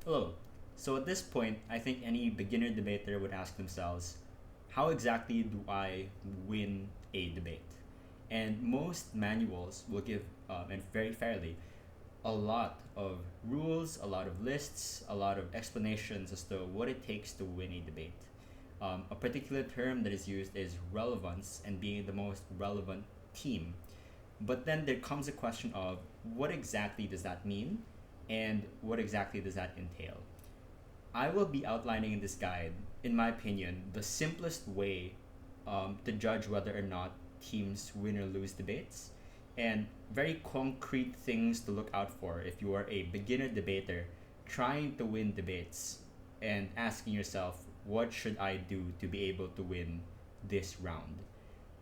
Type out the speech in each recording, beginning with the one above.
Hello. So at this point, I think any beginner debater would ask themselves, how exactly do I win a debate? And most manuals will give, and very fairly, a lot of rules, a lot of lists, a lot of explanations as to what it takes to win a debate. A particular term that is used is relevance and being the most relevant team. But then there comes a question of what exactly does that mean and what exactly does that entail? I will be outlining in this guide, in my opinion, the simplest way to judge whether or not teams win or lose debates, and very concrete things to look out for if you are a beginner debater trying to win debates and asking yourself, what should I do to be able to win this round?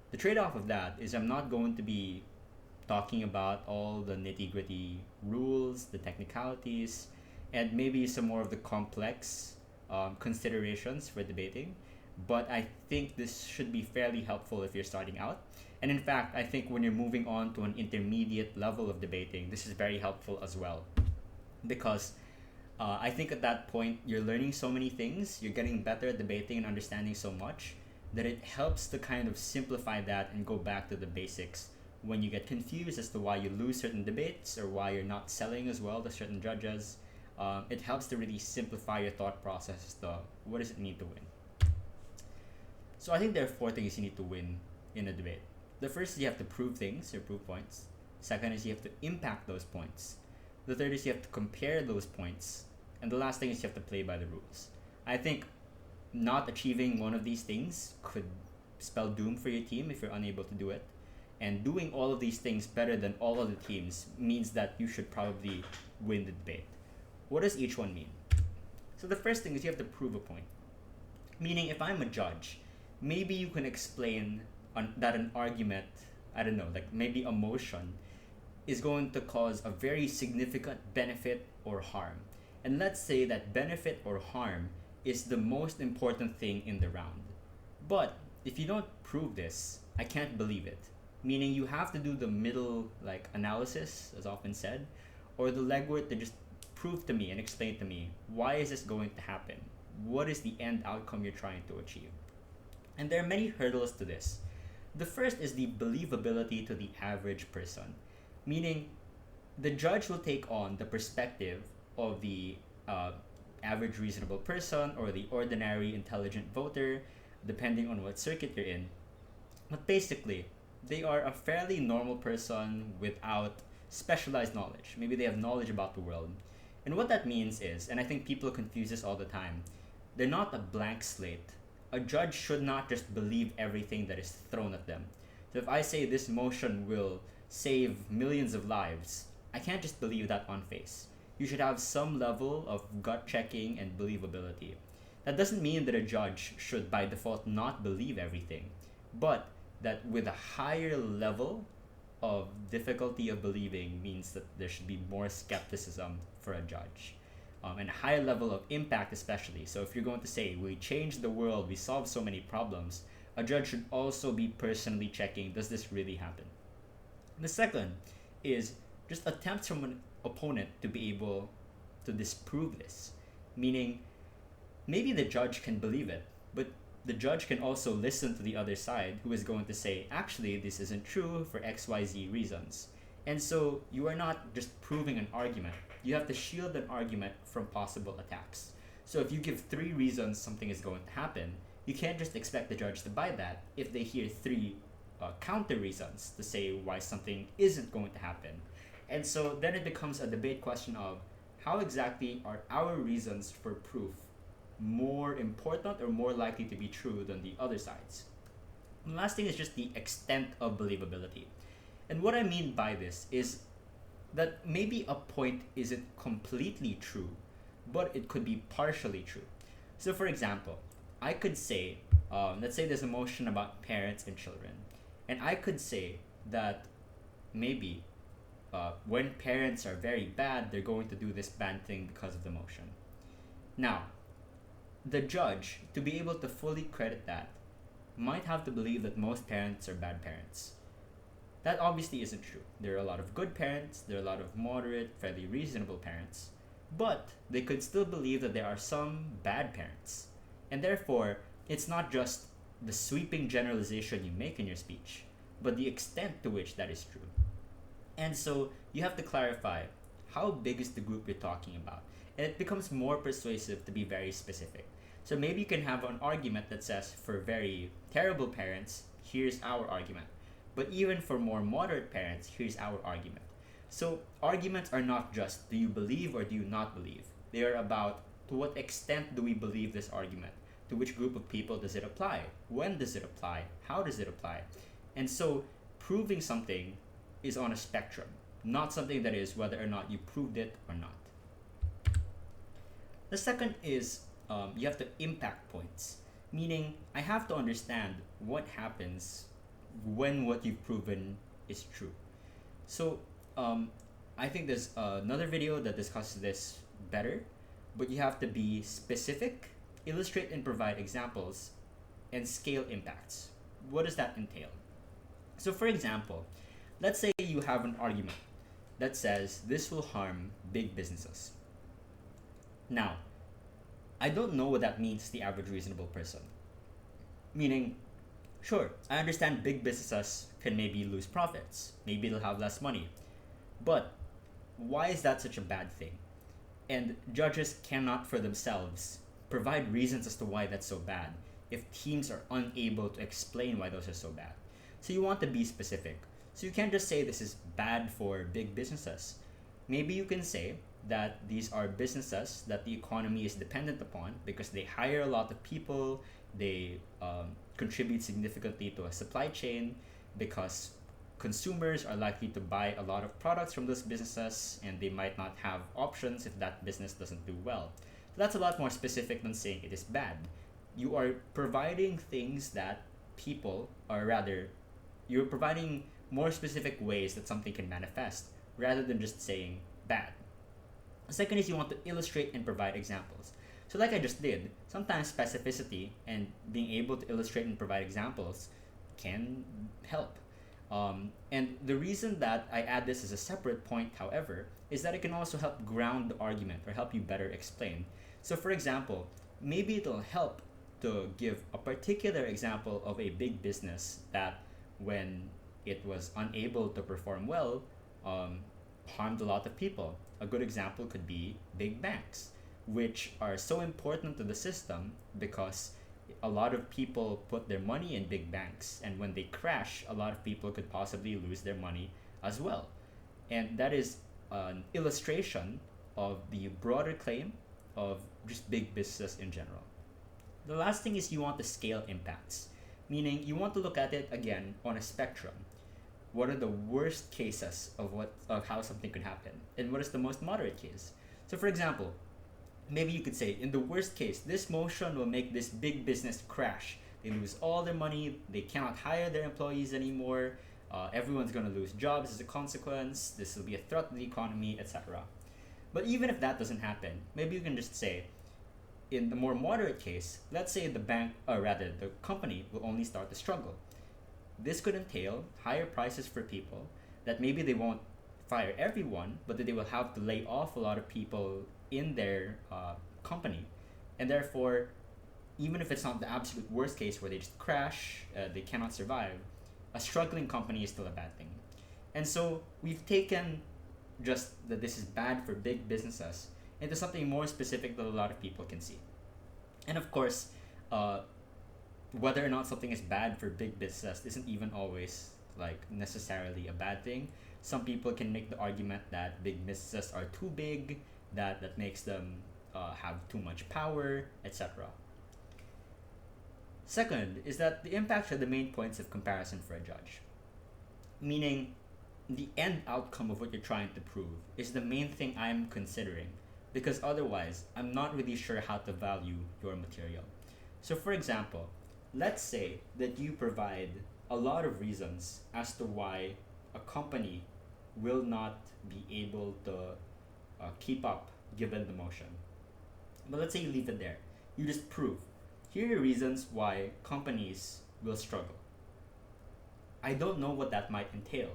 The trade off of that is I'm not going to be talking about all the nitty gritty rules, the technicalities, and maybe some more of the complex considerations for debating. But I think this should be fairly helpful if you're starting out. And in fact, I think when you're moving on to an intermediate level of debating, this is very helpful as well. Because I think at that point, you're learning so many things, you're getting better at debating and understanding so much that it helps to kind of simplify that and go back to the basics when you get confused as to why you lose certain debates or why you're not selling as well to certain judges. It helps to really simplify your thought process as to what does it mean to win. So I think there are four things you need to win in a debate. The first is you have to prove things or prove points. Second is you have to impact those points. The third is you have to compare those points. And the last thing is you have to play by the rules. I think not achieving one of these things could spell doom for your team if you're unable to do it. And doing all of these things better than all of the teams means that you should probably win the debate. What does each one mean? So the first thing is you have to prove a point. Meaning, if I'm a judge, maybe you can explain that an argument, I don't know, like maybe a motion, is going to cause a very significant benefit or harm. And let's say that benefit or harm is the most important thing in the round. But if you don't prove this, I can't believe it. Meaning you have to do the middle like analysis, as often said, or the legwork to just prove to me and explain to me why is this going to happen? What is the end outcome you're trying to achieve? And there are many hurdles to this. The first is the believability to the average person, meaning the judge will take on the perspective of the uh, average reasonable person or the ordinary intelligent voter, depending on what circuit you're in. But basically, they are a fairly normal person without specialized knowledge. Maybe they have knowledge about the world. And what that means is, and I think people confuse this all the time, they're not a blank slate. A judge should not just believe everything that is thrown at them. So if I say this motion will save millions of lives, I can't just believe that on face. You should have some level of gut checking and believability. That doesn't mean that a judge should by default not believe everything, but that with a higher level of difficulty of believing means that there should be more skepticism for a judge. And a higher level of impact, especially. So, if you're going to say, we changed the world, we solved so many problems, a judge should also be personally checking, does this really happen? The second is just attempts from an opponent to be able to disprove this. Meaning, maybe the judge can believe it, but the judge can also listen to the other side who is going to say, actually, this isn't true for XYZ reasons. And so you are not just proving an argument, you have to shield an argument from possible attacks. So if you give three reasons something is going to happen, you can't just expect the judge to buy that if they hear three counter reasons to say why something isn't going to happen. And so then it becomes a debate question of how exactly are our reasons for proof more important or more likely to be true than the other side's. And the last thing is just the extent of believability. And what I mean by this is that maybe a point isn't completely true, but it could be partially true. So, for example, I could say, let's say there's a motion about parents and children, and I could say that maybe when parents are very bad, they're going to do this bad thing because of the motion. Now, the judge, to be able to fully credit that, might have to believe that most parents are bad parents. That obviously isn't true. There are a lot of good parents, there are a lot of moderate, fairly reasonable parents. But they could still believe that there are some bad parents. And therefore, it's not just the sweeping generalization you make in your speech, but the extent to which that is true. And so you have to clarify how big is the group you're talking about. And it becomes more persuasive to be very specific. So maybe you can have an argument that says, for very terrible parents, here's our argument. But even for more moderate parents, here's our argument. So arguments are not just do you believe or do you not believe. They are about to what extent do we believe this argument? To which group of people does it apply? When does it apply? How does it apply? And so proving something is on a spectrum, not something that is whether or not you proved it or not. The second is you have to impact points, meaning I have to understand what happens when what you've proven is true. So I think there's another video that discusses this better, but you have to be specific, illustrate and provide examples, and scale impacts. What does that entail? So, for example, let's say you have an argument that says this will harm big businesses. Now, I don't know what that means to the average reasonable person. Meaning, sure, I understand big businesses can maybe lose profits, maybe they'll have less money. But why is that such a bad thing? And judges cannot for themselves provide reasons as to why that's so bad if teams are unable to explain why those are so bad. So you want to be specific. So you can't just say this is bad for big businesses. Maybe you can say that these are businesses that the economy is dependent upon because they hire a lot of people, they contribute significantly to a supply chain, because consumers are likely to buy a lot of products from those businesses and they might not have options if that business doesn't do well. So that's a lot more specific than saying it is bad. You are providing things that people, or rather, you're providing more specific ways that something can manifest rather than just saying bad. The second is you want to illustrate and provide examples. So like I just did, sometimes specificity and being able to illustrate and provide examples can help. And the reason that I add this as a separate point, however, is that it can also help ground the argument or help you better explain. So for example, maybe it'll help to give a particular example of a big business that when it was unable to perform well, harmed a lot of people. A good example could be big banks, which are so important to the system because a lot of people put their money in big banks, and when they crash, a lot of people could possibly lose their money as well. And that is an illustration of the broader claim of just big business in general. The last thing is you want to scale impacts, meaning you want to look at it again on a spectrum. What are the worst cases of how something could happen, and what is the most moderate case? So for example, maybe you could say in the worst case, this motion will make this big business crash. They lose all their money, they cannot hire their employees anymore, everyone's going to lose jobs as a consequence, this will be a threat to the economy, etc. But even if that doesn't happen, maybe you can just say, in the more moderate case, let's say the bank, or rather the company, will only start to struggle. This could entail higher prices for people, that maybe they won't fire everyone, but that they will have to lay off a lot of people in their company. And therefore, even if it's not the absolute worst case where they just crash, they cannot survive, a struggling company is still a bad thing. And so we've taken just that this is bad for big businesses into something more specific that a lot of people can see. And of course, whether or not something is bad for big business isn't even always like necessarily a bad thing. Some people can make the argument that big businesses are too big, that makes them have too much power, etc. Second is that the impacts are the main points of comparison for a judge, meaning the end outcome of what you're trying to prove is the main thing I'm considering, because otherwise I'm not really sure how to value your material. So for example, let's say that you provide a lot of reasons as to why a company will not be able to keep up given the motion. But let's say you leave it there. You just prove, here are reasons why companies will struggle. I don't know what that might entail.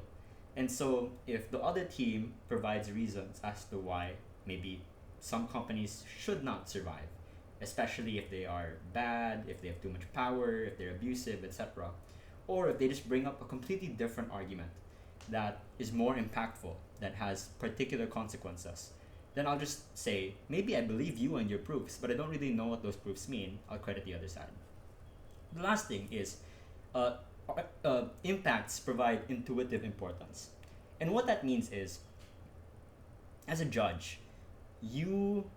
And so if the other team provides reasons as to why maybe some companies should not survive, especially if they are bad, if they have too much power, if they're abusive, etc. Or if they just bring up a completely different argument that is more impactful, that has particular consequences, then I'll just say, maybe I believe you and your proofs, but I don't really know what those proofs mean. I'll credit the other side. The last thing is uh, impacts provide intuitive importance. And what that means is, as a judge, you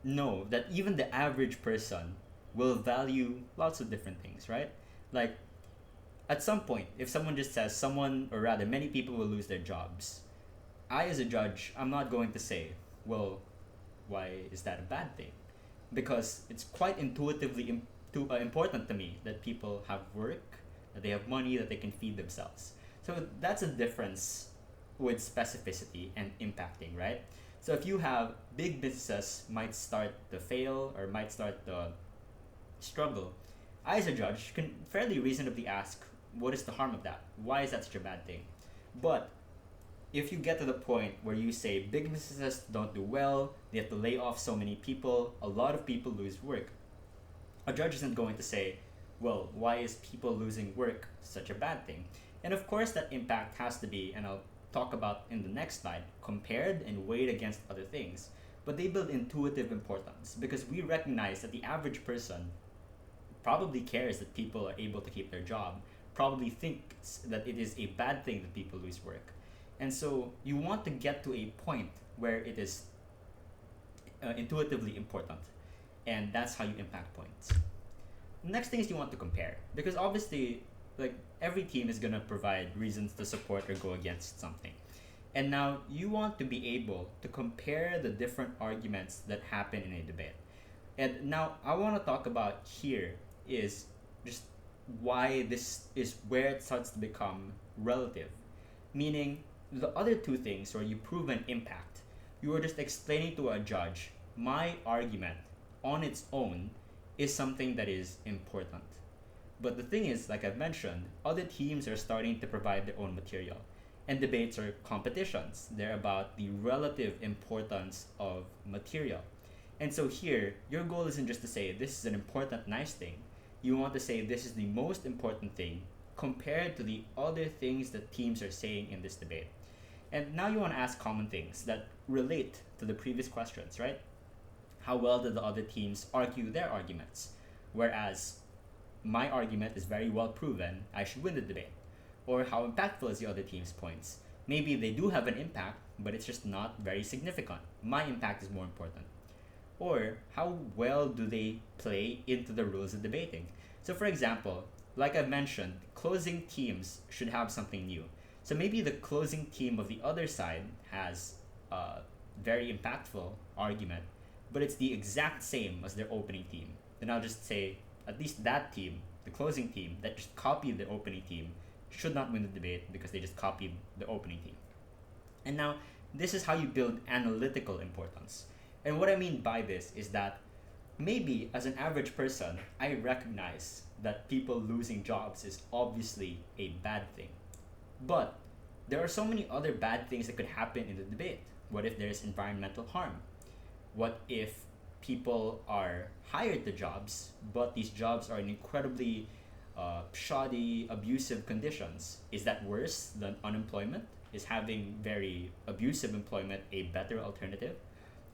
know that even the average person will value lots of different things, right? Like, at some point, if someone just says someone, or rather, many people will lose their jobs, I, as a judge, I'm not going to say, well, why is that a bad thing? Because it's quite intuitively important to me that people have work, that they have money, that they can feed themselves. So that's a difference with specificity and impacting, right? So if you have big businesses might start to fail or might start to struggle, I, as a judge, can fairly reasonably ask, what is the harm of that? Why is that such a bad thing? But if you get to the point where you say big businesses don't do well, they have to lay off so many people, a lot of people lose work, a judge isn't going to say, well, why is people losing work such a bad thing? And of course, that impact has to be, and I'll talk about in the next slide, compared and weighed against other things. But they build intuitive importance because we recognize that the average person probably cares that people are able to keep their job, probably thinks that it is a bad thing that people lose work. And so you want to get to a point where it is intuitively important, and that's how you impact points. Next thing is you want to compare, because obviously, like, every team is gonna provide reasons to support or go against something. And now you want to be able to compare the different arguments that happen in a debate. And now I want to talk about here is just why this is where it starts to become relative. Meaning, the other two things where you prove an impact, you are just explaining to a judge, my argument on its own is something that is important. But the thing is, like I've mentioned, other teams are starting to provide their own material. And debates are competitions. They're about the relative importance of material. And so here, your goal isn't just to say this is an important, nice thing. You want to say this is the most important thing compared to the other things that teams are saying in this debate. And now you want to ask common things that relate to the previous questions, right? How well did the other teams argue their arguments? Whereas my argument is very well proven, I should win the debate. Or how impactful is the other team's points? Maybe they do have an impact, but it's just not very significant. My impact is more important. Or how well do they play into the rules of debating? So for example, like I've mentioned, closing teams should have something new. So maybe the closing team of the other side has a very impactful argument, but it's the exact same as their opening team. Then I'll just say, at least that team, the closing team that just copied the opening team, should not win the debate because they just copied the opening team. And now, this is how you build analytical importance. And what I mean by this is that maybe as an average person, I recognize that people losing jobs is obviously a bad thing. But there are so many other bad things that could happen in the debate. What if there's environmental harm? What if people are hired to jobs, but these jobs are in incredibly shoddy, abusive conditions? Is that worse than unemployment? Is having very abusive employment a better alternative?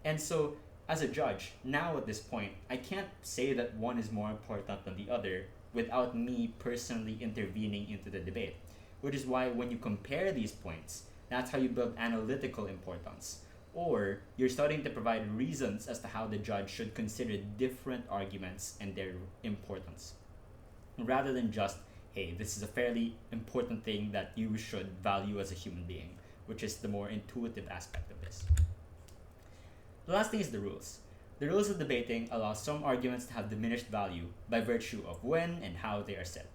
And so, as a judge, now at this point, I can't say that one is more important than the other without me personally intervening into the debate. Which is why when you compare these points, that's how you build analytical importance. Or you're starting to provide reasons as to how the judge should consider different arguments and their importance, rather than just, hey, this is a fairly important thing that you should value as a human being, which is the more intuitive aspect of this. The last thing is the rules. The rules of debating allow some arguments to have diminished value by virtue of when and how they are said.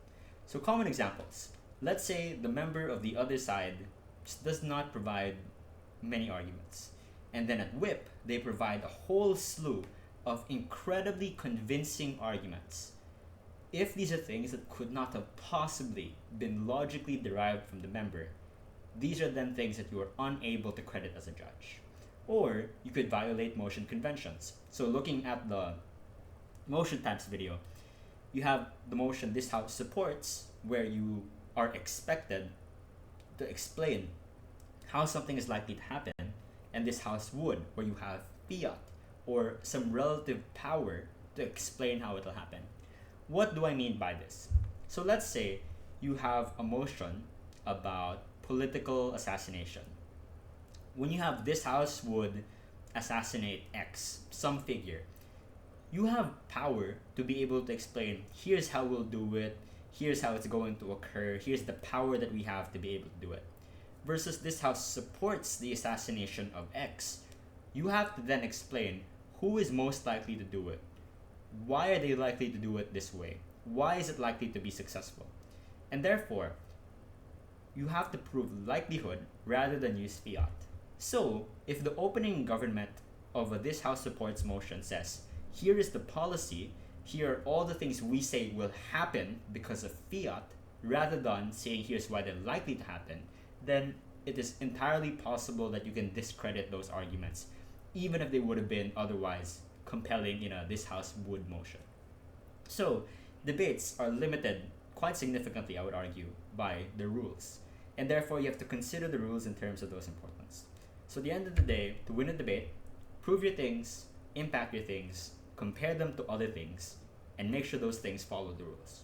So common examples. Let's say the member of the other side just does not provide many arguments. And then at WHIP, they provide a whole slew of incredibly convincing arguments. If these are things that could not have possibly been logically derived from the member, these are then things that you are unable to credit as a judge. Or you could violate motion conventions. So looking at the motion types video, you have the motion this house supports, where you are expected to explain how something is likely to happen, and this house would, where you have fiat or some relative power to explain how it will happen. What do I mean by this? So let's say you have a motion about political assassination. When you have this house would assassinate X, some figure, you have power to be able to explain, here's how we'll do it, here's how it's going to occur, here's the power that we have to be able to do it. Versus this house supports the assassination of X. You have to then explain who is most likely to do it. Why are they likely to do it this way? Why is it likely to be successful? And therefore, you have to prove likelihood rather than use fiat. So, if the opening government of a this house supports motion says, here is the policy, here are all the things we say will happen because of fiat, rather than saying here's why they're likely to happen, then it is entirely possible that you can discredit those arguments, even if they would have been otherwise compelling in a this house would motion. So, debates are limited quite significantly, I would argue, by the rules. And therefore, you have to consider the rules in terms of those importance. So, at the end of the day, to win a debate, prove your things, impact your things, compare them to other things, and make sure those things follow the rules.